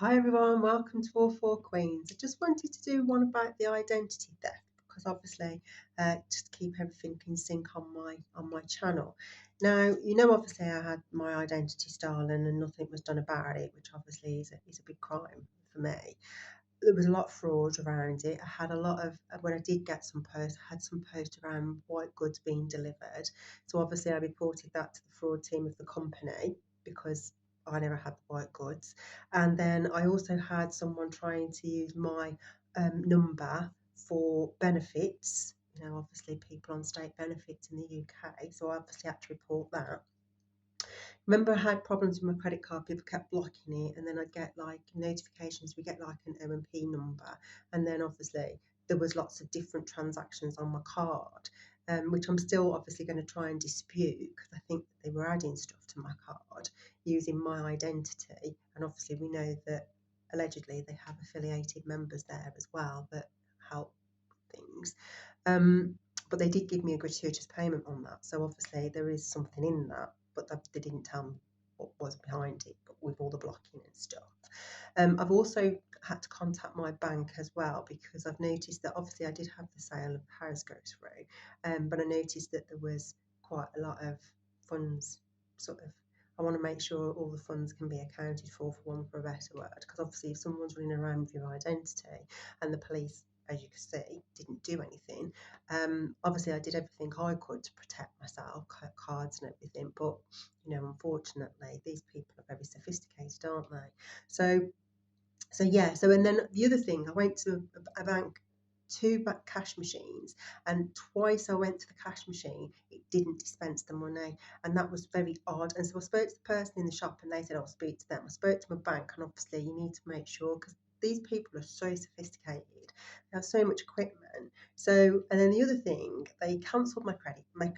Hi everyone, welcome to All Four Queens. I just wanted to do one about the identity theft because obviously just to keep everything in sync on my channel. Now, obviously I had my identity stolen and nothing was done about it, which obviously is a big crime for me. There was a lot of fraud around it. I had a lot of, when I did get some posts, I had some posts around white goods being delivered. So obviously I reported that to the fraud team of the company because I never had the white goods. And then I also had someone trying to use my number for benefits. Obviously people on state benefits in the UK. So I obviously had to report that. Remember, I had problems with my credit card. People kept blocking it, and then I'd get like notifications. We get like an O&P number, and then obviously there was lots of different transactions on my card, which I'm still obviously going to try and dispute because I think that they were adding stuff to my card using my identity, and obviously we know that allegedly they have affiliated members there as well that help things. Um, but they did give me a gratuitous payment on that, so obviously there is something in that, but they didn't tell me what was behind it, but with all the blocking and stuff. I've also had to contact my bank as well because I've noticed that obviously I did have the sale of the house go through, but I noticed that there was quite a lot of funds I want to make sure all the funds can be accounted for one for a better word, because obviously if someone's running around with your identity and the police, as you can see, didn't do anything. Obviously I did everything I could to protect myself, cards and everything, but unfortunately these people are very sophisticated, aren't they? And then the other thing, I went to a bank, two cash machines, and twice I went to the cash machine, it didn't dispense the money, and that was very odd. And so I spoke to the person in the shop and they said I'll speak to them. I spoke to my bank, and obviously you need to make sure because these people are so sophisticated, they have so much equipment. So, and then the other thing, they cancelled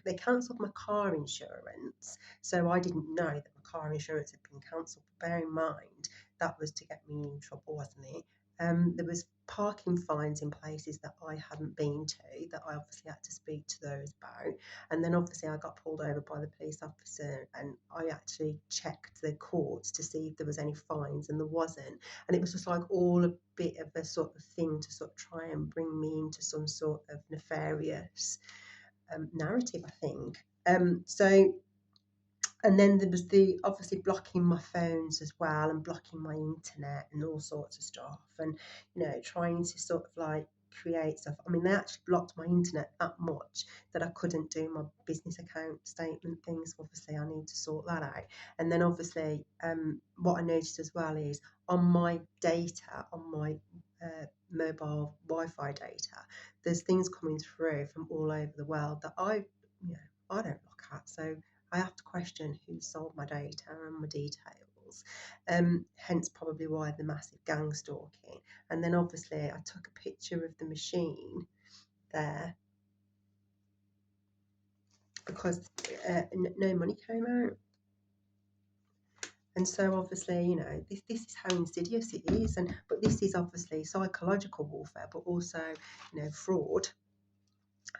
they cancelled my car insurance, so I didn't know that my car insurance had been cancelled. But bear in mind that was to get me in trouble, wasn't it? There was parking fines in places that I hadn't been to that I obviously had to speak to those about. And then obviously I got pulled over by the police officer, and I actually checked the courts to see if there was any fines, and there wasn't. And it was just like all a bit of a sort of thing to sort of try and bring me into some sort of nefarious narrative, I think. And then there was the obviously blocking my phones as well and blocking my internet and all sorts of stuff, and trying to sort of like create stuff. I mean, they actually blocked my internet that much that I couldn't do my business account statement things. Obviously I need to sort that out. And then obviously what I noticed as well is on my data, on my mobile Wi-Fi data, there's things coming through from all over the world that I don't look at. So I have to question who sold my data and my details. Hence probably why the massive gang stalking. And then obviously I took a picture of the machine there because no money came out. And so obviously, this is how insidious it is. But this is obviously psychological warfare, but also, fraud,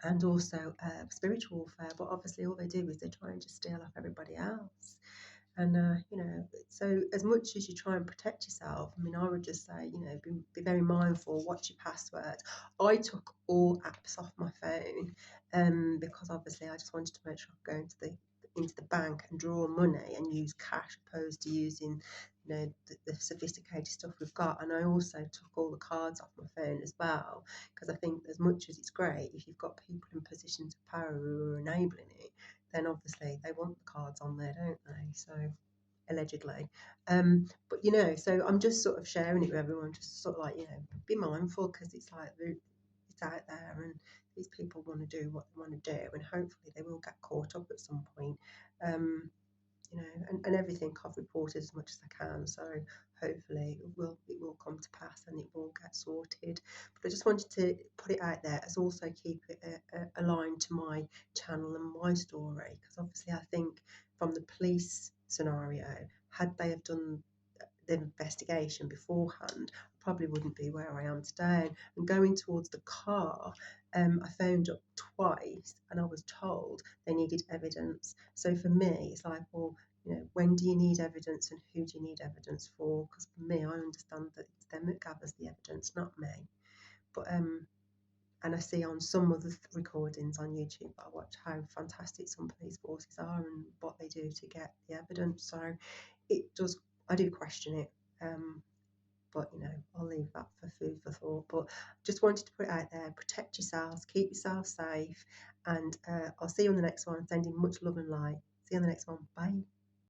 and also spiritual warfare. But obviously all they do is they try and just steal off everybody else. And so as much as you try and protect yourself, I mean, I would just say, be very mindful. Watch your passwords. I took all apps off my phone, because obviously I just wanted to make sure I go into the bank and draw money and use cash opposed to using the sophisticated stuff we've got. And I also took all the cards off my phone as well, because I think as much as it's great, if you've got people in positions of power who are enabling it, then obviously they want the cards on there, don't they? So allegedly. But so I'm just sort of sharing it with everyone, just sort of like, be mindful, because it's like it's out there, and these people want to do what they want to do, and hopefully they will get caught up at some point. And everything I've reported as much as I can, so hopefully it will come to pass and it will get sorted. But I just wanted to put it out there as also keep it aligned to my channel and my story, because obviously I think from the police scenario, had they have done the investigation beforehand, I probably wouldn't be where I am today. And going towards the car, I phoned up twice and I was told they needed evidence. So for me, it's like, well, when do you need evidence and who do you need evidence for? Because for me, I understand that it's them that gathers the evidence, not me. But and I see on some other recordings on YouTube that I watch how fantastic some police forces are and what they do to get the evidence. So I do question it. But I'll leave that for food for thought. But just wanted to put it out there: protect yourselves, keep yourself safe, and I'll see you on the next one. Sending much love and light. See you on the next one. Bye.